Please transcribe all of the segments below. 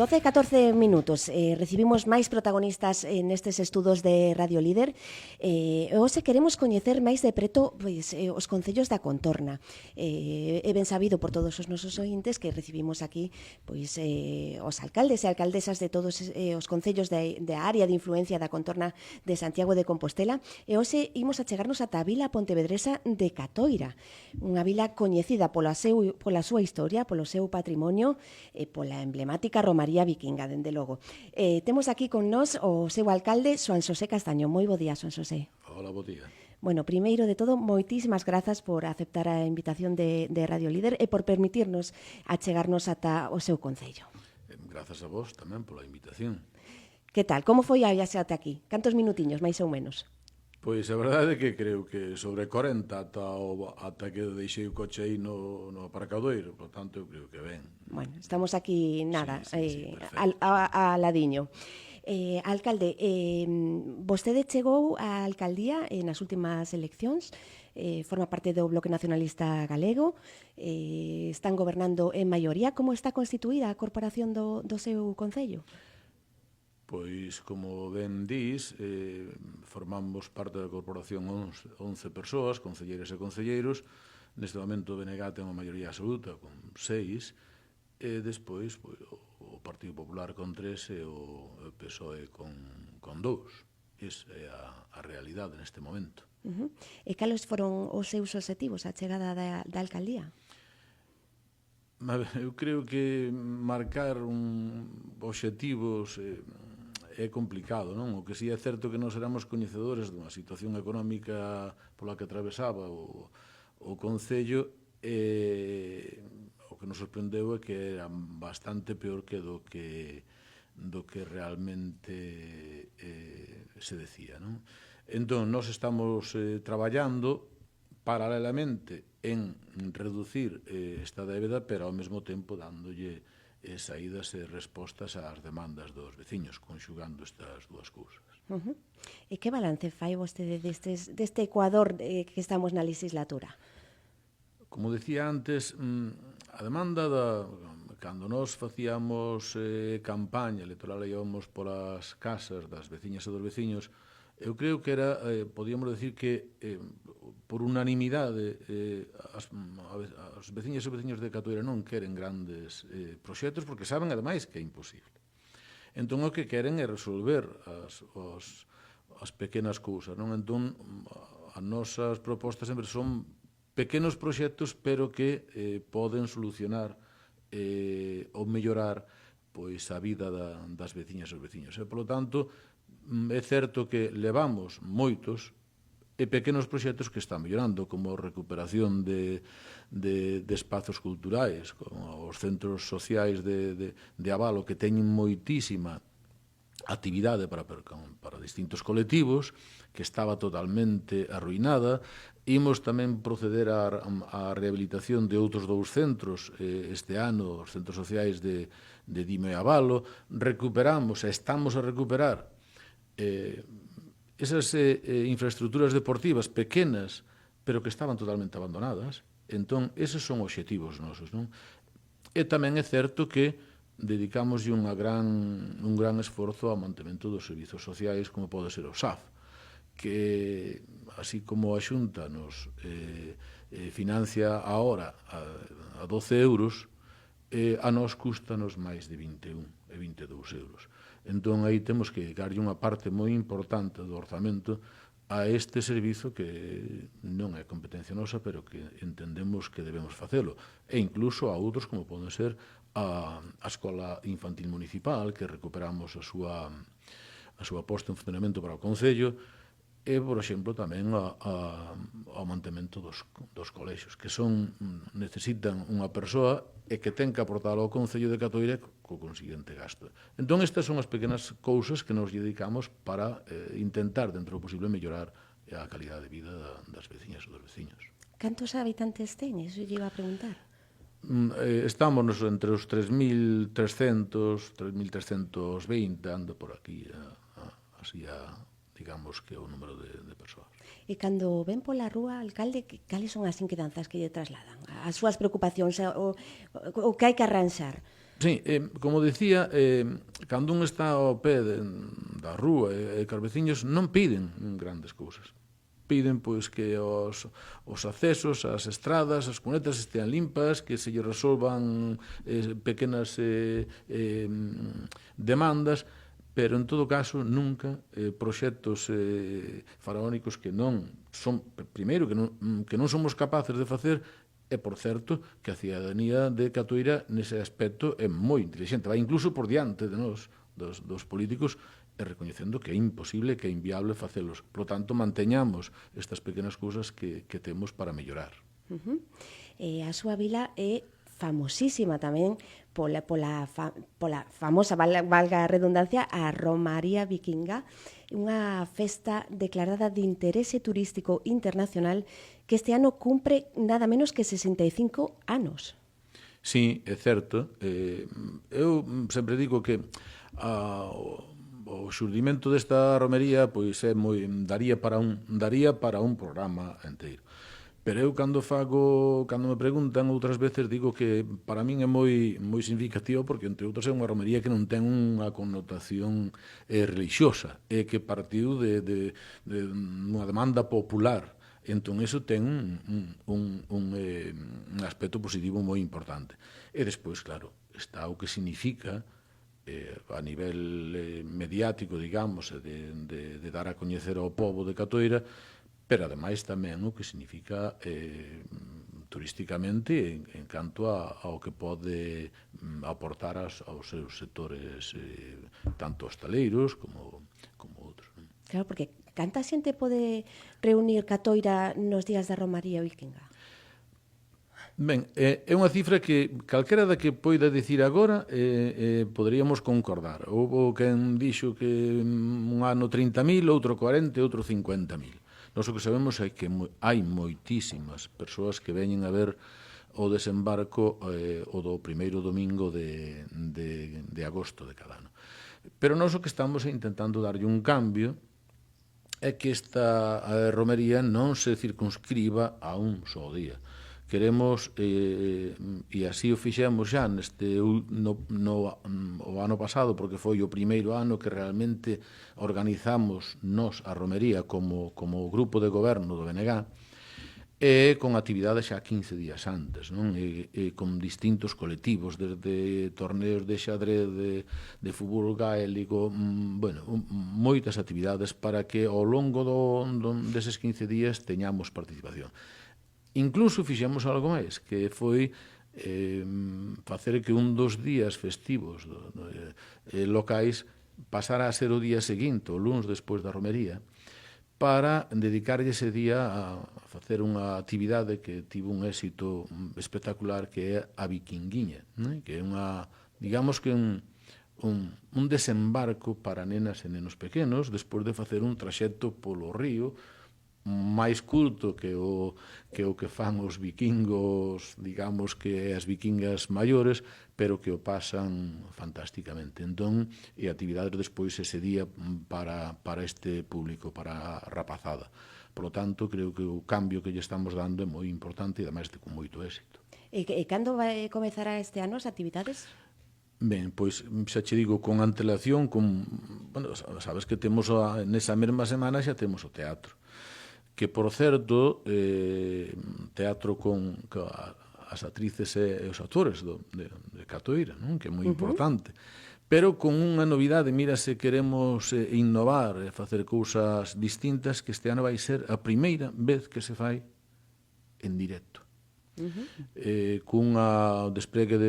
12 e 14 minutos. Recibimos máis protagonistas nestes estudos de Radio Líder. Hoxe queremos coñecer máis de preto os concellos da contorna. É ben sabido por todos os nosos ointes que recibimos aquí os alcaldes e alcaldesas de todos os concellos da área de influencia da contorna de Santiago de Compostela. E hoxe imos a chegarnos ata a vila pontevedresa de Catoira, unha vila coñecida pola súa historia, polo seu patrimonio e pola emblemática romaría vikinga, dende logo. Temos aquí con nós o seu alcalde, Xoán Xosé Castaño. Moi bo día, Xoán Xosé. Hola, bo día. Bueno, primeiro de todo, moitísimas grazas por aceptar a invitación de Radio Líder e por permitirnos achegarnos ata o seu concello. Grazas a vos tamén pola invitación. Que tal? Como foi a viaxe ata aquí? Cantos minutiños, máis ou menos? Pois a verdade é que creo que sobre 40 ata que deixei o coche aí no aparcadoiro, por tanto eu creo que ben. Bueno, estamos aquí, nada, Sí, a ladiño. Alcalde, vostede chegou á alcaldía nas últimas eleccións, forma parte do Bloque Nacionalista Galego, están gobernando en maioría. Como está constituída a corporación do seu concello? Pois, como ben dís, formamos parte da corporación 11 persoas, concelleiras e concelleiros. Neste momento o BNG ten unha maioría absoluta con 6, e despois o Partido Popular con 3 e o PSOE con 2. Esa é a realidade neste momento. E cales foron os seus obxectivos a chegada da alcaldía? Eu creo que marcar obxectivos é complicado, non? O que si é certo que nós éramos coñecedores dunha situación económica pola que atravesaba o Concello, e o que nos sorprendeu é que era bastante peor que do que realmente se decía, non? Entón, nós estamos traballando paralelamente en reducir esta débeda, pero ao mesmo tempo dándolle saídas e respostas ás demandas dos veciños, conxugando estas dúas cousas. E que balance fai vostede deste Ecuador que estamos na legislatura? Como decía antes, a demanda cando nós facíamos campaña electoral e íamos polas casas das veciñas e dos veciños, eu creo que era, podíamos decir que por unanimidade as veciñas e veciños de Catoira non queren grandes proxectos porque saben ademais que é imposible. Entón o que queren é resolver as pequenas cousas, non? Entón as nosas propostas sempre son pequenos proxectos pero que poden solucionar ou mellorar a vida das veciñas e os veciños. E, polo tanto, é certo que levamos moitos e pequenos proxectos que están mellorando, como a recuperación de espazos culturais, como os centros sociais de Abalo, que teñen moitísima actividade para distintos colectivos, que estaba totalmente arruinada. Imos tamén proceder á rehabilitación de outros 2 centros este ano, os centros sociais de Dimo e Abalo. Recuperamos, estamos a recuperar esas infraestructuras deportivas pequenas, pero que estaban totalmente abandonadas. Entón, eses son obxectivos nosos, non? E tamén é certo que dedicamos un gran esforzo ao mantemento dos servizos sociais, como pode ser o SAF, que, así como a Xunta nos financia a hora a 12 euros, a nós custanos máis de 21 e 22 euros. Entón, aí temos que darlle unha parte moi importante do orzamento a este servizo que non é competencia nosa, pero que entendemos que debemos facelo. E incluso a outros, como poden ser a Escola Infantil Municipal, que recuperamos a súa posta en funcionamento para o Concello, e, por exemplo, tamén ao mantemento dos colexios, que necesitan unha persoa e que ten que aportar ao Concello de Catoira co consiguiente gasto. Entón, estas son as pequenas cousas que nos dedicamos para intentar, dentro do posible, mellorar a calidade de vida das veciñas e dos veciños. Cantos habitantes ten? Iso lle iba a preguntar. Estamos entre os 3.300, 3.320, ando por aquí, así digamos que é o número de persoas. E cando ven pola rúa, alcalde, cales son as inquedanzas que lle trasladan? As súas preocupacións, o que hai que arranxar? Sí, como decía, cando un está ao pé da rúa e que os veciños non piden grandes cousas. Piden pois que os accesos, as estradas, as cunetas estean limpas, que se lle resolvan pequenas demandas, pero en todo caso nunca proxectos faraónicos que non son, primeiro, que non somos capaces de facer. E, por certo, que a cidadanía de Catoira nese aspecto é moi inteligente, vai incluso por diante de nós, dos políticos, e recoñecendo que é imposible, que é inviable facelos. Por lo tanto, manteñamos estas pequenas cousas que temos para mellorar. A súa vila é famosísima tamén pola famosa, valga a redundancia, a Romaría Vikinga, unha festa declarada de interese turístico internacional que este ano cumpre nada menos que 65 anos. Sí, é certo. Eu sempre digo que o xurdimento desta romería pois é moi daría para un programa inteiro. Pero eu cando me preguntan outras veces, digo que para min é moi significativo porque, entre outras, é unha romería que non ten unha connotación religiosa, e que partiu de unha demanda popular. Entón, iso ten un aspecto positivo moi importante. E despois, claro, está o que significa a nivel mediático, digamos, de dar a coñecer ao pobo de Catoira, pero ademais tamén o que significa turísticamente en canto ao que pode aportar aos seus sectores tanto hostaleiros como outros. Claro, porque canta xente pode reunir Catoira nos días da Romaría Vikinga? Ben, é unha cifra que calquera da que poida dicir agora poderíamos concordar. Houbo quen dixo que un ano 30.000, outro 40, outro 50.000. Nós o que sabemos é que hai moitísimas persoas que veñen a ver o desembarco o do primeiro domingo de agosto de cada ano. Pero nós o que estamos intentando darlle un cambio é que esta romería non se circunscriba a un só día. Queremos, e así o fixemos xa o ano pasado, porque foi o primeiro ano que realmente organizamos nós a romería como grupo de goberno do BNG, e con actividade xa 15 días antes, non? E con distintos colectivos, desde torneos de xadrez, de fútbol gaélico, moitas actividades para que ao longo deses 15 días teñamos participación. Incluso fixemos algo máis, que foi facer que un dos días festivos locais pasara a ser o día seguinte, o luns despois da romería, para dedicarlle ese día a facer unha actividade que tivo un éxito espectacular, que é a Vikinguiña, que é digamos que un desembarco para nenas e nenos pequenos, despois de facer un traxecto polo río, máis culto que o que fan os vikingos, digamos que as vikingas maiores, pero que o pasan fantásticamente. Entón, e actividades despois ese día para este público, para a rapazada. Por lo tanto, creo que o cambio que lle estamos dando é moi importante e, ademais, con moito éxito. E cando vai comezará este ano as actividades? Ben, pois xa che digo, con antelación, sabes que temos nesa mesma semana xa temos o teatro, que, por certo, teatro con as actrices e os actores de Catoira, non? Que é moi importante. Pero con unha novidade, mira, se queremos innovar e facer cousas distintas, que este ano vai ser a primeira vez que se fai en directo. Cun despregue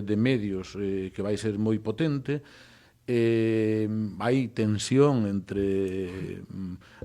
de medios que vai ser moi potente. Hai tensión entre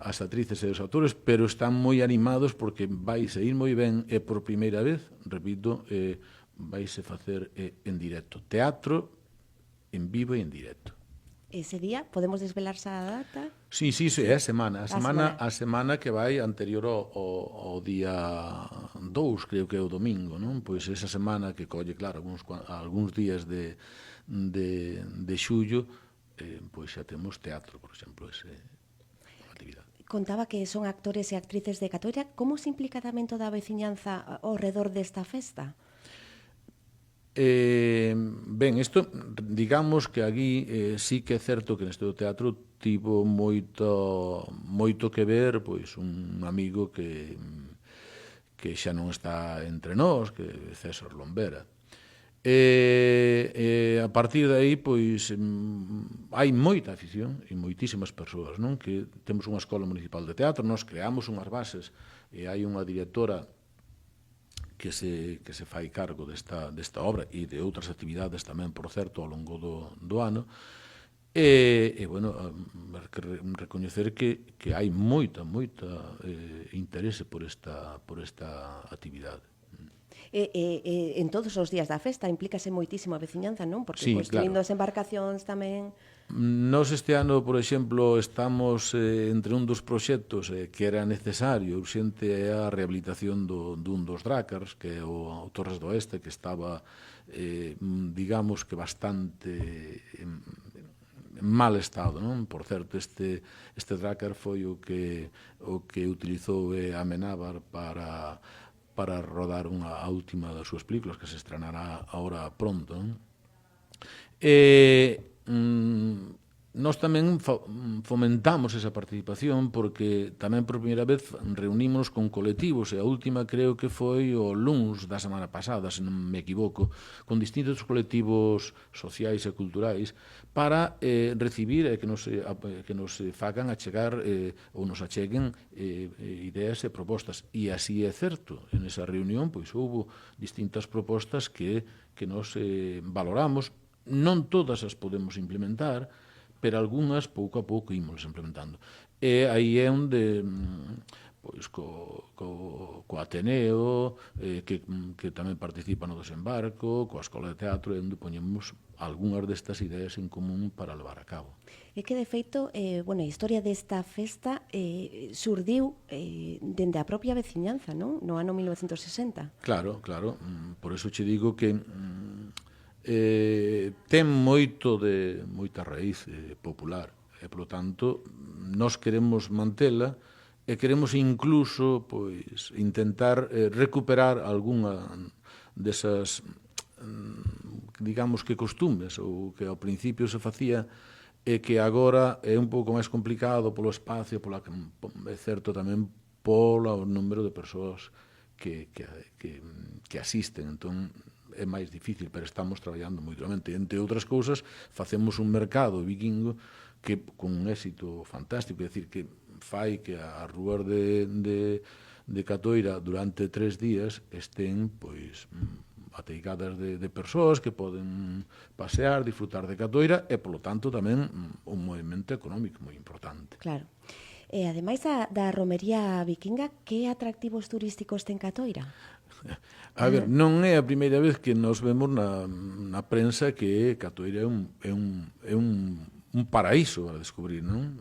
as actrices e os actores, pero están moi animados porque vai ir moi ben, e por primeira vez, repito, vaise facer en directo. Teatro en vivo e en directo. Ese día podemos desvelarse a data? Sí, é a semana que vai anterior ao día 2, creo que é o domingo, non? Pois esa semana que colle, claro, algúns días de xullo, pois xa temos teatro, por exemplo, esa actividade. Contaba que son actores e actrices de Catoira. Como se implica tamén toda a veciñanza ao redor desta festa? Ben, isto, digamos que aquí sí que é certo que neste teatro tivo moito que ver pois un amigo que xa non está entre nós, que é César Lombera. A partir de aí, pois, hai moita afición e moitísimas persoas, non? Que temos unha escola municipal de teatro, nós creamos unhas bases e hai unha directora que se fai cargo desta obra e de outras actividades tamén, por certo, ao longo do ano. Bueno, recoñecer que hai moita interese por esta actividade. En todos os días da festa implícase moitísimo a veciñanza, non? Porque Sí, construindo claro. as embarcacións tamén... Nos este ano, por exemplo, estamos entre un dos proxectos que era necesario, urxente, é a rehabilitación dun dos drácars, que é o Torres do Oeste, que estaba, digamos que bastante en mal estado, non? Por certo, este drácar foi o que utilizou Amenábar para rodar a última das súas películas, que se estrenará agora pronto, non? Nós tamén fomentamos esa participación porque tamén por primeira vez reunímonos con colectivos e a última creo que foi o luns da semana pasada, se non me equivoco, con distintos colectivos sociais e culturais para recibir e que nos fagan achegar ou nos acheguen ideas e propostas. E así é certo, en esa reunión pois houve distintas propostas que nos valoramos. Non todas as podemos implementar, pero algunhas pouco a pouco ímos implementando. E aí é onde pois co Ateneo, que tamén participa no desembarco, coa Escola de Teatro, é onde poñemos algunhas destas ideas en común para levar a cabo. É que, de feito, a historia desta festa surdiu dende a propia veciñanza, non? No ano 1960. Claro. Por eso che digo que ten moita raíz popular e, polo tanto, nós queremos mantela e queremos incluso pois intentar recuperar algunha desas digamos que costumes ou que ao principio se facía e que agora é un pouco máis complicado polo espacio, é certo tamén polo número de persoas que asisten. Entón, é máis difícil, pero estamos traballando moitamente. Entre outras cousas, facemos un mercado vikingo que con un éxito fantástico, é dicir, que fai que as rúas de Catoira durante 3 días estén pois ateigadas de persoas que poden pasear, disfrutar de Catoira e, polo tanto, tamén un movimento económico moi importante. Claro. E, ademais da romería vikinga, que atractivos turísticos ten Catoira? A ver, non é a primeira vez que nos vemos na prensa que Catoira é un paraíso a descubrir, non?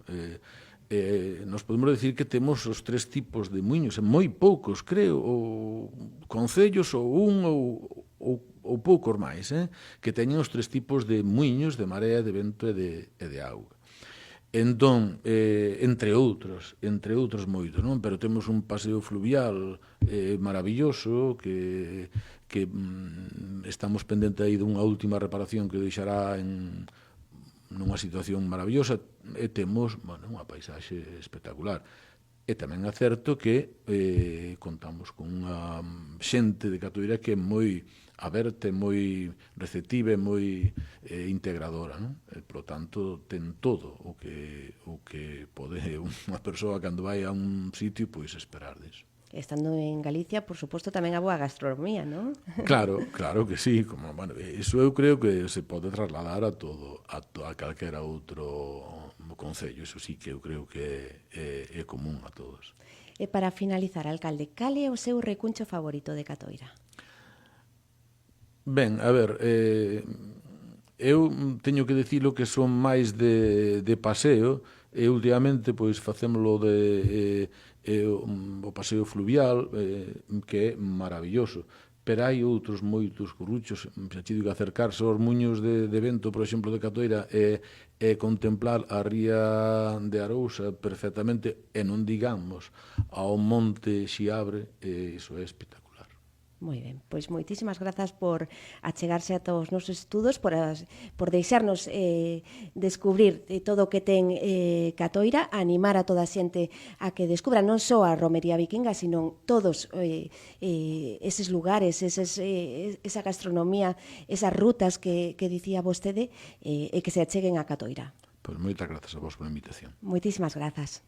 Nos podemos decir que temos os 3 tipos de muiños, moi poucos, creo, ou concellos ou ou poucos máis, que teñen os 3 tipos de muiños, de marea, de vento e de auga. Entón, entre outros moitos, non? Pero temos un paseo fluvial maravilloso que estamos pendente aí dunha última reparación que deixará nunha situación maravillosa e temos, unha paisaxe espectacular. E tamén é certo que contamos con unha xente de Catoira que é moi aberta, moi receptiva e moi integradora, non? E, por tanto, ten todo o que pode unha persoa cando vai a un sitio pois esperar disso. Estando en Galicia, por suposto, tamén a boa gastronomía, non? Claro que sí, iso eu creo que se pode trasladar a calquera outro concello, iso sí que eu creo que é común a todos. E para finalizar, alcalde, cal é o seu recuncho favorito de Catoira? Ben, a ver, eu teño que dicilo que son máis de paseo e últimamente pois facémolo o paseo fluvial que é maravilloso, pero hai outros moitos curruchos. Xa te digo, acercarse aos muiños de vento, por exemplo, de Catoira e contemplar a ría de Arousa perfectamente, e non digamos ao monte Xiabre, iso é espectacular. Moi ben, pois moitísimas grazas por achegarse a todos os nosos estudos, por deixarnos descubrir todo o que ten Catoira, animar a toda a xente a que descubra non só a romería vikinga, sino todos eses lugares, esa gastronomía, esas rutas que dicía vostede, e que se acheguen a Catoira. Pois moitas grazas a vos pola invitación. Moitísimas grazas.